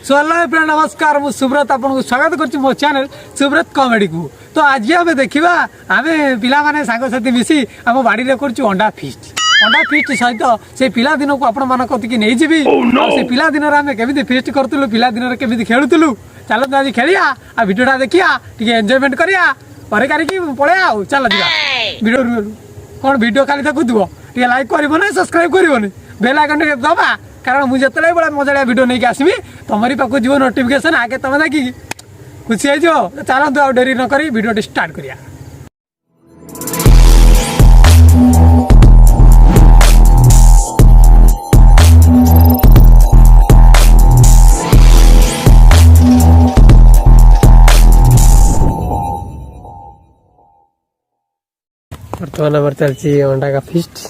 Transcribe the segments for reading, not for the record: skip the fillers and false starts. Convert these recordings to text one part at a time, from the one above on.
So hello friend नमस्कार मु सुब्रत आपको स्वागत करछि मो चैनल सुब्रत कॉमेडी को। तो आज हमें देखा आम पिला माने सांगसाथी मिसी आम बाड़ी रे करछु अंडा फिस्ट सहित से पिला दिन को आपण मान कतिक नहीं जीवी से पिला दिन आम केमी फिस्ट करूँ पिला दिन केमी खेलुलु चलो आज खेलिया आ भिडियोटा देखिया टिके एंजॉयमेंट करिया पर करके पळेया चल जा वीडियो कौन वीडियो खाली देखुव टे लाइक कर सब्सक्राइब कर बेल आइकन दबा कारण मुझे जितने बड़ा मजा वीडियो नहीं आसमी तुमरी पाक जीव नोटिफिकेशन आगे तुम देखिए खुशी हो चलते आ डेरी नक वीडियो स्टार्ट करिया। बर्तमान आम चलती अंडा का फिस्ट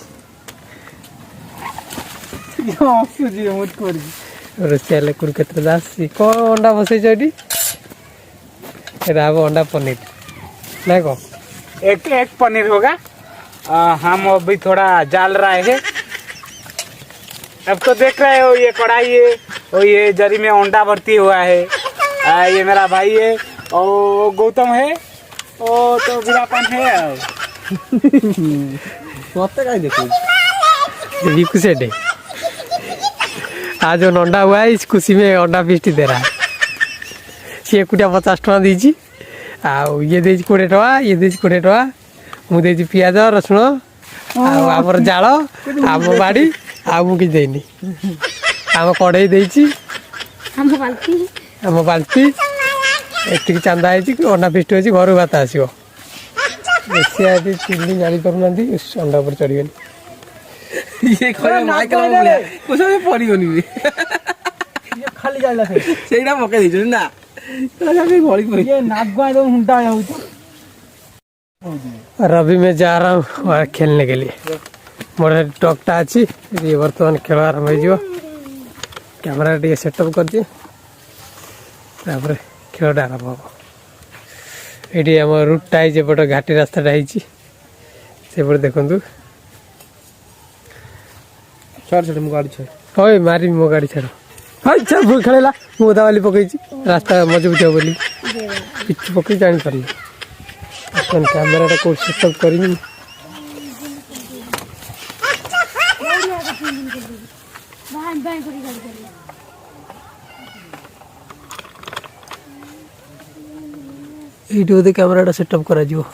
रोषिया कुरुक्षेत्र दास कौन अंडा बसई अंडा पनीर नहीं को एक पनीर होगा। हम अभी थोड़ा जाल रहा है। अब तो देख रहे हो ये कढ़ाई है और ये जरी में अंडा भर्ती हुआ है। ये मेरा भाई है और गौतम है और तो वीरापन है। देखो आज जो अंडा हुआ है इस खुशी में अंडा फिस्ट दे रहा है। सी एकुटिया 50 टका दीजिए ये दे 20 टका ये दे 20 टका मुझे पियाज रसुण आमर जाल आम बाड़ी आम कि देनी आम कड़े आम बाल्टी एति चांदा है अंडा फिस्ट हो घर भात आसो बेसी चिल्ली जानी पार अंडा पर चढ़ी ये खाली जाला सेटा मके दे ना रवि में जा रहा हूँ खेलने के लिए मोर टॉकटा अच्छी ये बर्तमान खेल आरंभ हो कैमरा टे सेटअप कर खेलटा आरंभ हम ये आम रूटा है पट घाटी रास्ताटा है देखु छाड़ छाड़ मो गाड़ी छाड़ होय मारी मो गाड़ी छाड़ हाय छाड़ भूल खेलेला मो दावाली पकई रास्ता मजबूत हो बोली पिछ पकई जानि परली अपन कैमरा रा को सेटअप करिनी वीडियो दे कैमरा रा सेटअप करा जिवो